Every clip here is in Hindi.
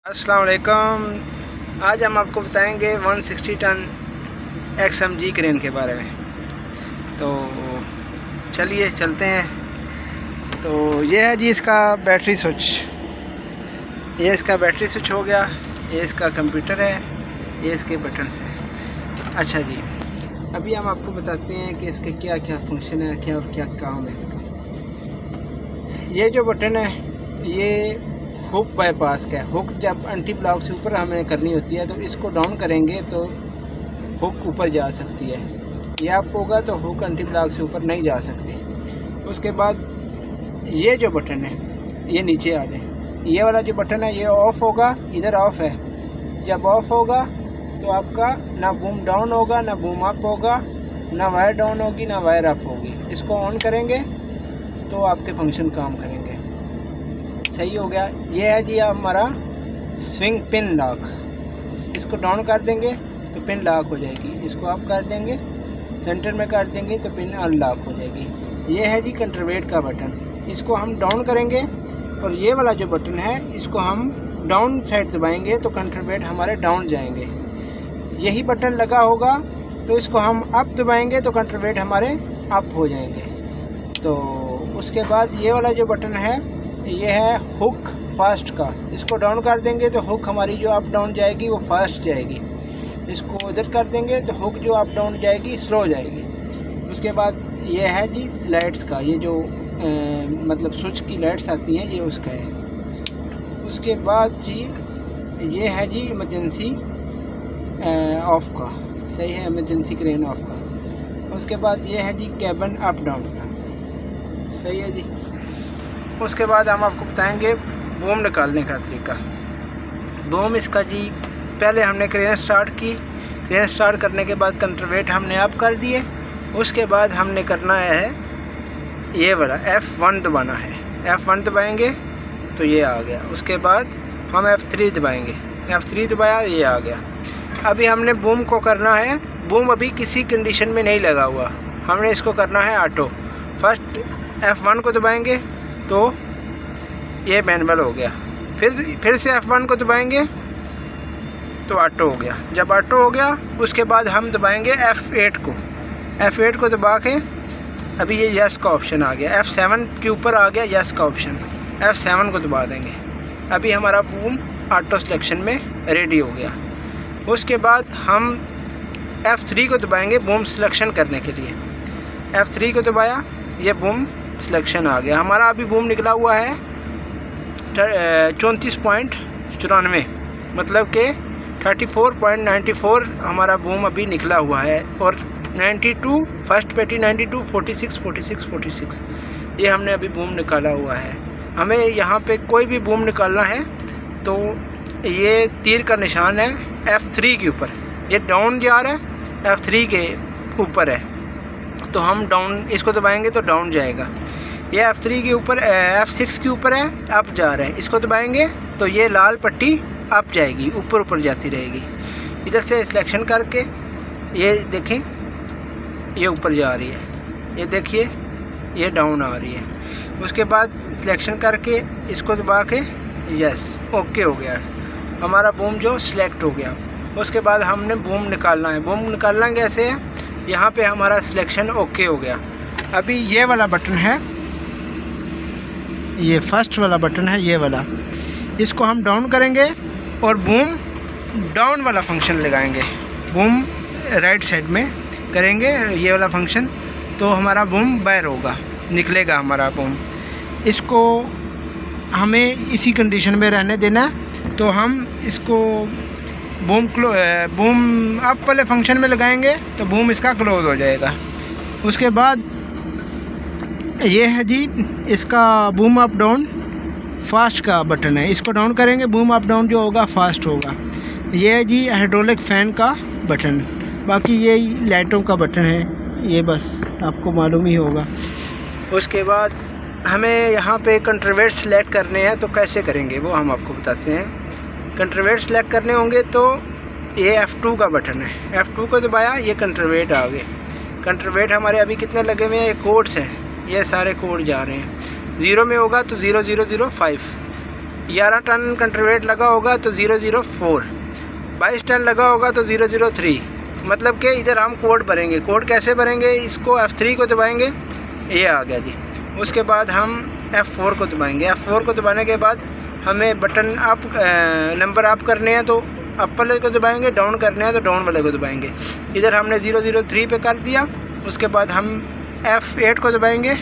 अस्सलाम वालेकुम। आज हम आपको बताएंगे 160 टन XMG क्रेन के बारे में। तो चलिए चलते हैं। तो ये है जी इसका बैटरी स्विच, ये इसका बैटरी स्विच हो गया, ये इसका कंप्यूटर है, ये इसके बटन्स हैं। अच्छा जी, अभी हम आपको बताते हैं कि इसके क्या क्या फंक्शन है, क्या क्या काम है इसका। ये जो बटन है ये हुक बाईपास का है। हुक जब एंटी ब्लॉक से ऊपर हमें करनी होती है तो इसको डाउन करेंगे तो हुक ऊपर जा सकती है, ये अप होगा तो हुक एंटी ब्लॉक से ऊपर नहीं जा सकती। उसके बाद ये जो बटन है ये नीचे आ जाए, ये वाला जो बटन है ये ऑफ़ होगा, इधर ऑफ़ है। जब ऑफ़ होगा तो आपका ना बूम डाउन होगा ना बूम अप होगा, ना वायर डाउन होगी ना वायर अप होगी। इसको ऑन करेंगे तो आपके फंक्शन काम करेंगे। सही हो गया। ये है जी हमारा स्विंग पिन लॉक, इसको डाउन कर देंगे तो पिन लॉक हो जाएगी, इसको अप कर देंगे सेंटर में कर देंगे तो पिन अनलॉक हो जाएगी। ये है जी कंट्रोवेट का बटन, इसको हम डाउन करेंगे और ये वाला जो बटन है इसको हम डाउन साइड दबाएंगे तो कंट्रोवेट हमारे डाउन जाएंगे। यही बटन लगा होगा तो इसको हम अप दबाएंगे तो कंट्रोवेट हमारे अप हो जाएंगे। तो उसके बाद ये वाला जो बटन है ये है हुक फास्ट का, इसको डाउन कर देंगे तो हुक हमारी जो अप डाउन जाएगी वो फास्ट जाएगी। इसको इधर कर देंगे तो हुक जो अप डाउन जाएगी स्लो जाएगी। उसके बाद ये है जी लाइट्स का, ये जो मतलब स्विच की लाइट्स आती हैं ये उसका है। उसके बाद जी ये है जी इमरजेंसी ऑफ का, सही है, इमरजेंसी क्रेन ऑफ का। उसके बाद ये है जी कैबिन अप डाउन का, सही है जी। उसके बाद हम आपको बताएंगे बूम निकालने का तरीका। बूम इसका जी पहले हमने क्रेन स्टार्ट की, क्रेन स्टार्ट करने के बाद कंट्रोवेट हमने अप कर दिए। उसके बाद हमने करना है ये वाला F1 दबाना है, F1 दबाएंगे तो ये आ गया। उसके बाद हम F3 दबाएंगे, F3 दबाया ये आ गया। अभी हमने बूम को करना है, बूम अभी किसी कंडीशन में नहीं लगा हुआ, हमने इसको करना है ऑटो। फर्स्ट F1 को दबाएंगे तो ये मैनुअल हो गया, फिर से F1 को दबाएंगे तो ऑटो हो गया। जब ऑटो हो गया उसके बाद हम दबाएंगे F8 को, F8 को दबा के अभी ये यस का ऑप्शन आ गया, F7 के ऊपर आ गया यस का ऑप्शन, F7 को दबा देंगे। अभी हमारा बूम ऑटो सिलेक्शन में रेडी हो गया। उसके बाद हम F3 को दबाएंगे बूम सिलेक्शन करने के लिए। F3 को दबाया, ये बूम सिलेक्शन आ गया। हमारा अभी बूम निकला हुआ है 34.94, मतलब कि 34.94 हमारा बूम अभी निकला हुआ है। और 92 फर्स्ट पेटी 92 46 46 46 ये हमने अभी बूम निकाला हुआ है। हमें यहाँ पे कोई भी बूम निकालना है तो ये तीर का निशान है F3 के ऊपर, ये डाउन जा रहा है F3 के ऊपर है तो हम डाउन इसको दबाएंगे तो डाउन जाएगा। ये F3 के ऊपर F6 के ऊपर है, अप जा रहा है, इसको दबाएंगे तो ये लाल पट्टी अप जाएगी, ऊपर ऊपर जाती रहेगी। इधर से सिलेक्शन करके ये देखें ये ऊपर जा रही है, ये देखिए ये डाउन आ रही है। उसके बाद सिलेक्शन करके इसको दबा के यस ओके हो गया, हमारा बूम जो सिलेक्ट हो गया। उसके बाद हमने बूम निकालना है। बूम निकालना कैसे है, यहाँ पे हमारा सिलेक्शन ओके हो गया। अभी ये वाला बटन है, ये फर्स्ट वाला बटन है ये वाला, इसको हम डाउन करेंगे और बूम डाउन वाला फंक्शन लगाएंगे। बूम राइट साइड में करेंगे ये वाला फंक्शन तो हमारा बूम बाहर होगा, निकलेगा हमारा बूम। इसको हमें इसी कंडीशन में रहने देना है तो हम इसको बूम अप वाले फंक्शन में लगाएंगे तो बूम इसका क्लोज हो जाएगा। उसके बाद ये है जी इसका बूम अप डाउन फास्ट का बटन है, इसको डाउन करेंगे बूम अप डाउन जो होगा फास्ट होगा। ये है जी हाइड्रोलिक फ़ैन का बटन, बाकी ये लाइटों का बटन है, ये बस आपको मालूम ही होगा। उसके बाद हमें यहाँ पे कंट्रोवेट सेलेक्ट करने हैं तो कैसे करेंगे वो हम आपको बताते हैं। कंट्रोवेट सेलेक्ट करने होंगे तो ये F2 का बटन है, F2 को दबाया ये कंट्रोवेट आ गए। कंट्रोवेट हमारे अभी कितने लगे हुए हैं, ये कोड्स हैं, ये सारे कोड जा रहे हैं। 0 में होगा तो 0005, 11 टन कंट्रीवेट लगा होगा तो 004, 22 टन लगा होगा तो 003। मतलब कि इधर हम कोड भरेंगे। कोड कैसे भरेंगे? इसको F3 को दबाएंगे, ये आ गया जी। उसके बाद हम F4 को दबाएंगे। F4 को दबाने के बाद हमें बटन अप नंबर अप करने हैं तो अप वाले को दबाएंगे, डाउन करने हैं तो डाउन वाले को दबाएंगे। इधर हमने 003 पे कर दिया। उसके बाद हम F8 को दबाएंगे,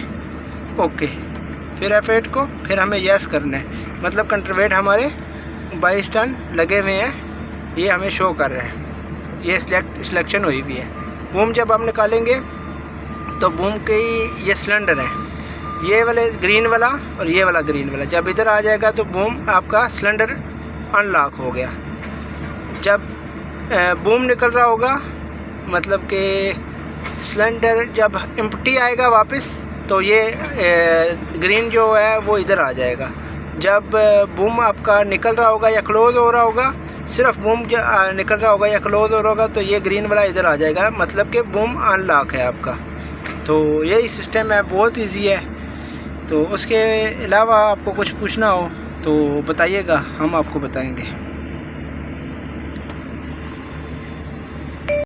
ओके। फिर F8 को, फिर हमें यस करना है। मतलब कंट्रीवेट हमारे 22 टन लगे हुए हैं, ये हमें शो कर रहे हैं। ये सिलेक्शन हुई हुई है। बूम जब आप निकालेंगे तो बूम की ये सिलेंडर है, ये वाले ग्रीन वाला और ये वाला ग्रीन वाला। जब इधर आ जाएगा तो बूम आपका सिलेंडर अनलॉक हो गया। जब बूम निकल रहा होगा, मतलब कि सिलेंडर जब एम्प्टी आएगा वापस, तो ये ग्रीन जो है वो इधर आ जाएगा। जब बूम आपका निकल रहा होगा या क्लोज़ हो रहा होगा, सिर्फ बूम निकल रहा होगा या क्लोज़ हो रहा होगा, तो ये ग्रीन वाला इधर आ जाएगा, मतलब कि बूम अनलॉक है आपका। तो यही सिस्टम है, बहुत इजी है। तो उसके अलावा आपको कुछ पूछना हो तो बताइएगा, हम आपको बताएंगे।